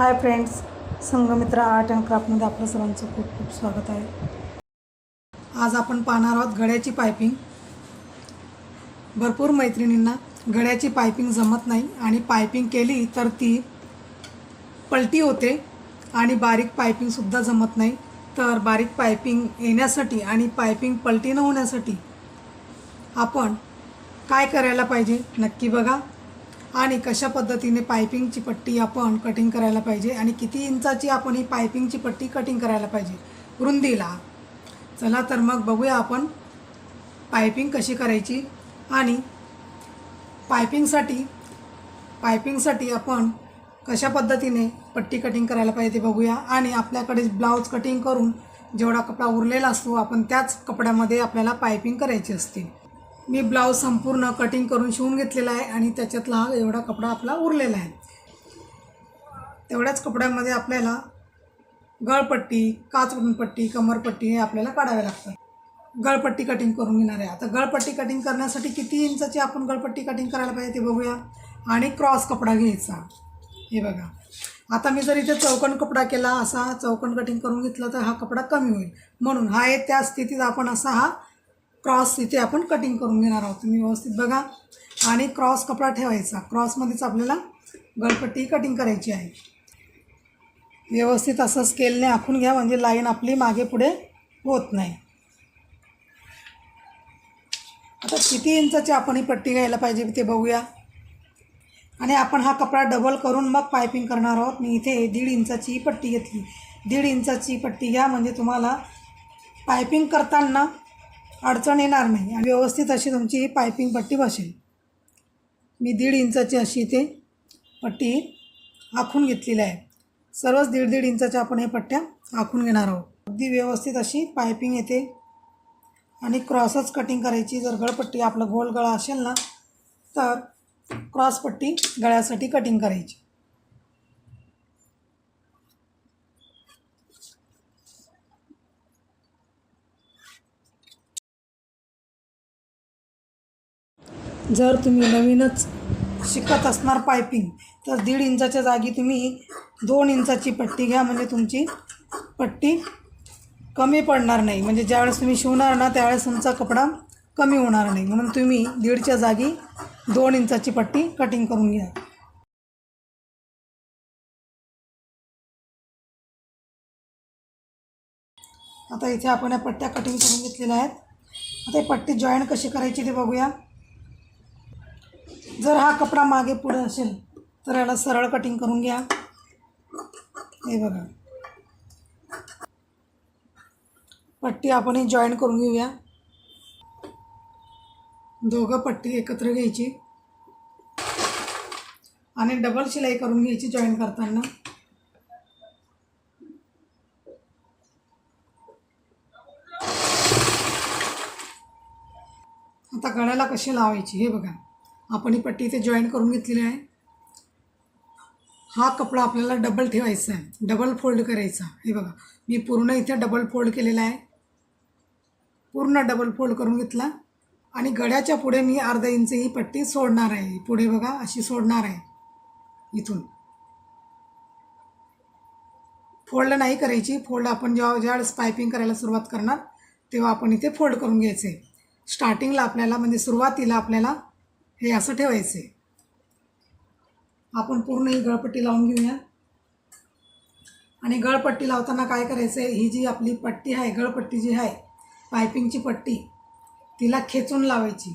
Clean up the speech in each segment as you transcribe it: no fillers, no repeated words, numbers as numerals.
High friends, Sanghamitra art and क्राफ्टमध्ये आपलं सर्वांचं खूप खूप स्वागत आहे। आज आपण पाहणार आहोत घड्याची पायपिंग। भरपूर मैत्रिणींना घड्याची पायपिंग जमत नाही आणि पायपिंग केली तर ती पलटी होते आणि बारीक पायपिंगसुद्धा जमत नाही। तर बारीक पायपिंग येण्यासाठी आणि पायपिंग पलटी न होण्यासाठी आपण काय करायला पाहिजे नक्की बघा। आणि कशा पद्धतीने पायपिंगची पट्टी आपण कटिंग करायला पाहिजे आणि किती इंचाची आपण ही पायपिंगची पट्टी कटिंग करायला पाहिजे रुंदीला। चला तर मग बघूया आपण पायपिंग कशी करायची आणि पायपिंगसाठी आपण कशा पद्धतीने पट्टी कटिंग करायला पाहिजे ते बघूया। आणि आपल्याकडे ब्लाउज कटिंग करून जेवढा कपडा उरलेला असतो आपण त्याच कपड्यामध्ये आपल्याला पायपिंग करायची असते। मी ब्लाउज संपूर्ण कटिंग करून शिवून घेतलेला आहे आणि त्याच्यातला हा एवढा कपडा आपला उरलेला आहे। तेवढ्याच कपड्यामध्ये आपल्याला गळपट्टी, काचपट्टी, कमरपट्टी हे आपल्याला काढावे लागतात। गळपट्टी कटिंग करून घेणार आहे। आता गळपट्टी कटिंग करण्यासाठी किती इंचाची आपण गळपट्टी कटिंग करायला पाहिजे ते बघूया। आणि क्रॉस कपडा घ्यायचा, हे बघा। आता मी जर इथे चौकोन कपडा केला, असा चौकोन कटिंग करून घेतला तर हा कपडा कमी होईल, म्हणून हा आहे त्या स्थितीत आपण असा हा क्रॉस इथे आपण कटिंग करून घेणार आहोत। तुम्ही व्यवस्थित बघा आणि क्रॉस कपडा ठेवायचा, क्रॉसमध्येच आपल्याला गळपट्टी कटिंग करायची आहे। व्यवस्थित असं स्केलने आखून घ्या म्हणजे लाईन आपली मागे पुढे होत नाही। आता किती इंचाची आपण ही पट्टी घ्यायला पाहिजे ते बघूया। आणि आपण हा कपडा डबल करून मग पायपिंग करणार आहोत। मी इथे 1.5 इंचाची पट्टी घेतली। 1.5 इंचाची पट्टी घ्या म्हणजे तुम्हाला पायपिंग करताना अडचण येणार नाही आणि व्यवस्थित अशी तुमची ही पायपिंग पट्टी बसेल। मी 1.5 इंचाची अशी इथे पट्टी आखून घेतलेली आहे। सर्वच 1.5 इंचाच्या आपण हे पट्ट्या आखून घेणार आहोत। अगदी व्यवस्थित अशी पायपिंग येते आणि क्रॉसच कटिंग करायची। जर गळपट्टी आपलं गोल गळा असेल ना तर क्रॉस पट्टी गळ्यासाठी कटिंग करायची। जर तुम्ही नवीनच शिकत असणार पायपिंग तर 1.5 इंचाच्या जागी तुम्ही 2 इंचाची पट्टी घ्या म्हणजे तुमची पट्टी कमी पडणार नाही। म्हणजे ज्यावेळेस तुम्ही शिवणार ना त्यावेळेस तुमचा कपडा कमी होणार नाही, म्हणून तुम्ही 1.5च्या जागी 2 इंचाची पट्टी कटिंग करून घ्या। आता इथे आपण या पट्ट्या कटिंग करून घेतलेल्या आहेत। आता ही पट्टी जॉईंट कशी करायची ते बघूया। जर हा कपडा मागे पुढे असेल तर याला सरळ कटिंग करून घ्या, हे बघा। पट्टी आपण ही जॉईंट करून घेऊया। दोघं पट्टी एकत्र घ्यायची आणि डबल शिलाई करून घ्यायची जॉईंट करताना। आता गळ्याला कशी लावायची हे बघा। आपण ही पट्टी इथे जॉईंट करून घेतलेली आहे। हा कपडा आपल्याला डबल ठेवायचा आहे, डबल फोल्ड करायचा। हे बघा मी पूर्ण इथे डबल फोल्ड केलेला आहे, पूर्ण डबल फोल्ड करून घेतला। आणि गळ्याच्या पुढे मी अर्धा इंच ही पट्टी सोडणार आहे। पुढे बघा अशी सोडणार आहे, इथून फोल्ड नाही करायची। फोल्ड आपण ज्यावेळेस पायपिंग करायला सुरुवात करणार तेव्हा आपण इथे फोल्ड करून घ्यायचे। स्टार्टिंगला आपल्याला म्हणजे सुरुवातीला आपल्याला हे असं ठेवायचे। आपण पूर्ण ही गळपट्टी लावून घेऊया। आणि गळपट्टी लावताना काय करायचं आहे, ही जी आपली पट्टी आहे गळपट्टी जी आहे पायपिंगची पट्टी तिला खेचून लावायची।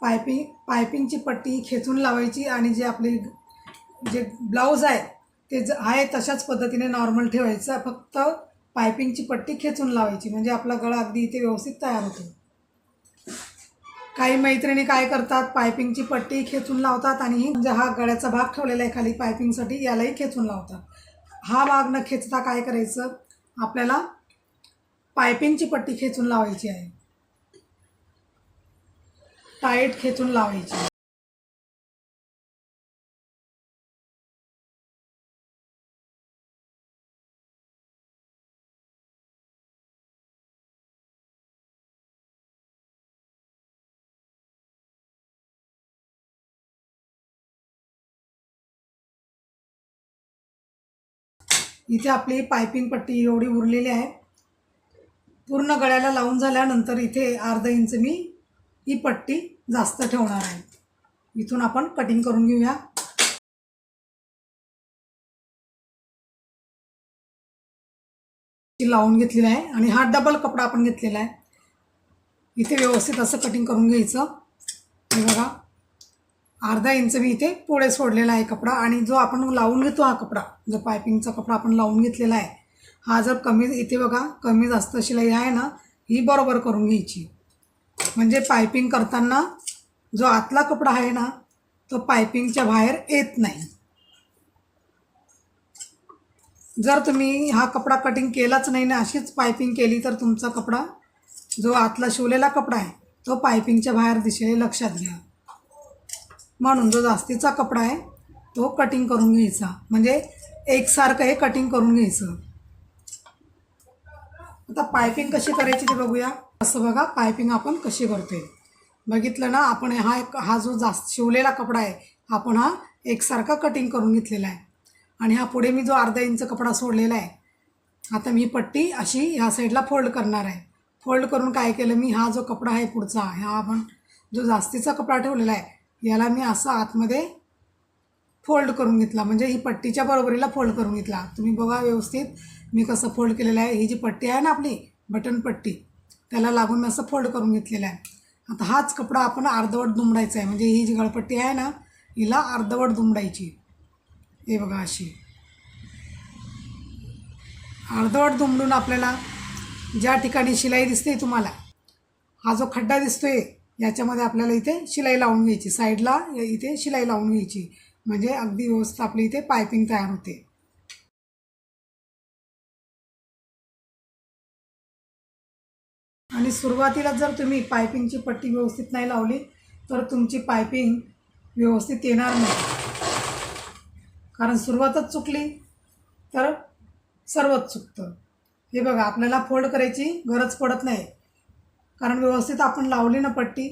पायपिंगची पट्टी खेचून लावायची आणि जे आपले जे ब्लाऊज आहे ते आहे तशाच पद्धतीने नॉर्मल ठेवायचं, फक्त पायपिंगची पट्टी खेचून लावायची म्हणजे आपला गळा अगदी इथे व्यवस्थित तयार होतो। काही मैत्रिणी काय करतात, पायपिंगची पट्टी खेचून लावतात आणि म्हणजे हा गळ्याचा भाग ठेवलेला आहे खाली पायपिंगसाठी यालाही खेचून लावतात। हा भाग न खेचता काय करायचं, आपल्याला पायपिंगची पट्टी खेचून लावायची आहे, टाईट खेचून लावायची। इथे आपली पायपिंग पट्टी एवढी उरलेली आहे. पूर्ण गळ्याला लावून झाल्यानंतर इथे अर्धा इंच मी ही पट्टी जास्त ठेवणार आहे. इथून आपण कटिंग करून घेऊया. लावून घेतलेला आहे आणि हा डबल कपडा आपण घेतलेला आहे. इथे व्यवस्थित असं कटिंग करून घ्यायचं. हे बघा, अर्धा इंच मी इथे पुढे सोडलेला आहे कपडा. आणि जो आपण लावून घेतो हा कपडा, जो पायपिंगचा कपडा आपण लावून घेतलेला आहे, हा जर कमी, इथे बघा कमी जास्त शिलाई आहे ना, ही बरोबर करून घ्यायची. म्हणजे पायपिंग करताना जो आतला कपडा आहे ना, तो पायपिंगच्या बाहेर येत नाही. जर तुम्ही हा कपडा कटिंग केलाच नाही ना, अशीच पायपिंग केली, तर तुमचा कपडा, जो आतला शिवलेला कपडा आहे, तो पायपिंगच्या बाहेर दिसेल, लक्षात घ्या. म्हणून जो जास्तीचा कपडा आहे तो कटिंग करून घ्यायचा. म्हणजे एकसारखं हे कटिंग करून घ्यायचं. आता पायपिंग कशी करायची ते बघूया. असं बघा पायपिंग आपण कशी करतोय. बघितलं ना, आपण हा जो जास्त शिवलेला कपडा आहे, आपण हा एकसारखा कटिंग करून घेतलेला आहे. आणि हा पुढे मी जो अर्धा इंच कपडा सोडलेला आहे, आता मी पट्टी अशी ह्या साईडला फोल्ड करणार आहे. फोल्ड करून काय केलं मी, हा जो कपडा आहे पुढचा, हा आपण जो जास्तीचा कपडा ठेवलेला आहे, याला मी असं आतमध्ये फोल्ड करून घेतला. म्हणजे ही पट्टीच्या बरोबरीला फोल्ड करून घेतला. तुम्ही बघा व्यवस्थित मी कसं फोल्ड केलेलं आहे. ही जी पट्टी आहे ना आपली बटन पट्टी, त्याला लागून मी असं फोल्ड करून घेतलेला आहे. आता हाच कपडा आपण अर्धवट दुमडायचा आहे. म्हणजे ही जी गळपट्टी आहे ना, हिला अर्धवट दुमडायची. हे बघा, अशी अर्धवट दुमडून आपल्याला ज्या ठिकाणी शिलाई दिसते तुम्हाला, हा जो खड्डा दिसतोय, याच्यामध्ये आपल्याला इथे शिलाई लावून घ्यायची. साईडला इथे शिलाई लावून घ्यायची. म्हणजे अगदी व्यवस्थित आपली इथे पायपिंग तयार होते. आणि सुरुवातीला जर तुम्ही पायपिंगची पट्टी व्यवस्थित नाही लावली, तर तुमची पायपिंग व्यवस्थित येणार नाही. कारण सुरुवातच चुकली तर सर्वच चुकतं. हे बघा, आपल्याला फोल्ड करायची गरज पडत नाही. कारण व्यवस्थित आपण लावली ना पट्टी,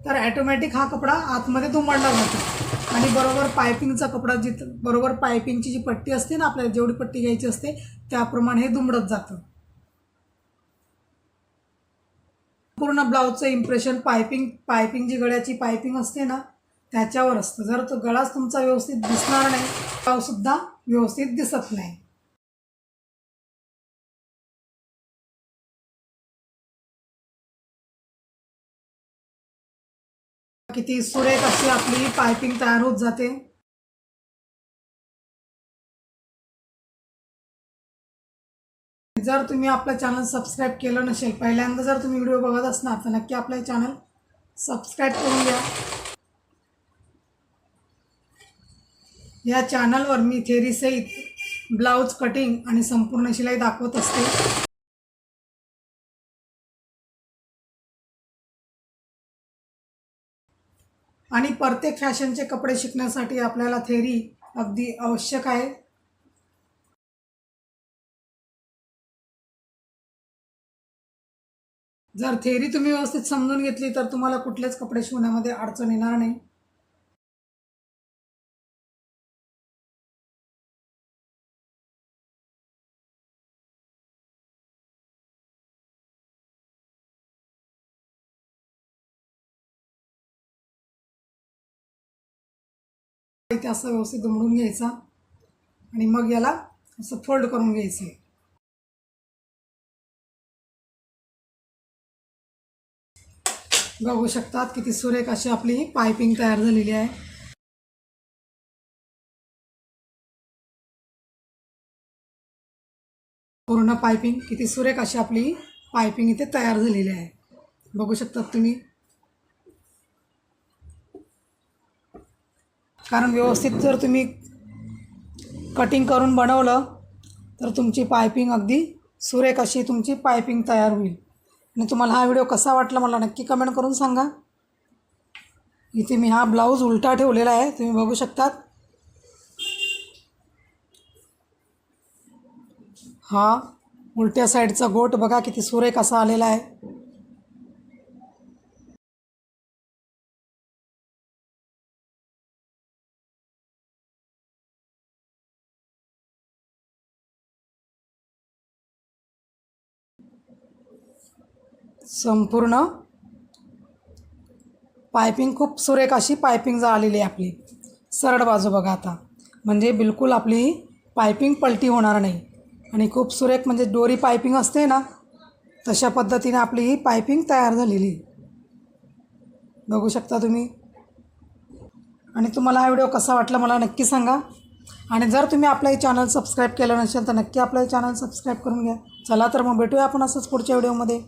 तर ॲटोमॅटिक हा कपडा आतमध्ये दुमडला जातो. आणि बरोबर पायपिंगचा कपडा बरोबर पायपिंगची जी पट्टी असते ना, आपल्याला जेवढी पट्टी घ्यायची असते त्याप्रमाणे हे दुमडत जातं. पूर्ण ब्लाऊजचं इम्प्रेशन पायपिंग जी गळ्याची पायपिंग असते ना, त्याच्यावर असतं. जर तो गळाच तुमचा व्यवस्थित दिसणार नाही, ब्लाऊजसुद्धा व्यवस्थित दिसत नाही. किती सुरेख अशी आपली पायपिंग तयार होत जाते. जर तुम्ही आपलं चॅनल सबस्क्राईब केलं नसेल, पहिल्यांदा जर तुम्ही व्हिडिओ बघत असणार, तर नक्की आपलं चॅनल सबस्क्राईब करून घ्या. या चॅनलवर मी थेरीसहित ब्लाऊज कटिंग आणि संपूर्ण शिलाई दाखवत असते. आणि प्रत्येक फॅशनचे कपडे शिकण्यासाठी आपल्याला थेरी अगदी आवश्यक आहे. जर थेरी तुम्ही व्यवस्थित समजून घेतली, तर तुम्हाला कुठलेच कपडे शिवण्यामध्ये अडचण येणार नाही. इथे असं व्यवस्थित दुमडून घ्यायचा आणि मग याला असं फोल्ड करून घ्यायचं. बघू शकतात किती सुरेख अशी आपली पायपिंग तयार झालेली आहे. पूर्ण पायपिंग किती सुरेख अशी आपली पायपिंग इथे तयार झालेली आहे. बघू शकतात तुम्ही. कारण व्यवस्थित जर तुम्ही कटिंग करून बनवलं, तर तुमची पायपिंग अगदी सुरेख अशी तुमची पायपिंग तयार होईल. आणि तुम्हाला हा व्हिडिओ कसा वाटला मला नक्की कमेंट करून सांगा. इथे मी हा ब्लाऊज उलटा ठेवलेला आहे, तुम्ही बघू शकतात. हा उलट्या साईडचा गोट बघा किती सुरेख असा आलेला आहे. संपूर्ण पायपिंग खूप सुरेख अशी पायपिंग झालेली आहे आपली. सरळ बाजू बघा आता, म्हणजे बिलकुल आपली पायपिंग पलटी होणार नाही आणि खूप सुरेख म्हणजे दोरी पायपिंग असते ना, तशा पद्धतीने आपली ही पायपिंग तयार झालेली बघू शकता तुम्ही. आणि तुम्हाला हा व्हिडिओ कसा वाटला मला नक्की सांगा. आणि जर तुम्ही आपलं हे चॅनल सबस्क्राईब केलं नसेल तर नक्की आपलं चॅनल सबस्क्राईब करून घ्या. चला तर मग भेटूया आपण असंच पुढच्या व्हिडिओमध्ये.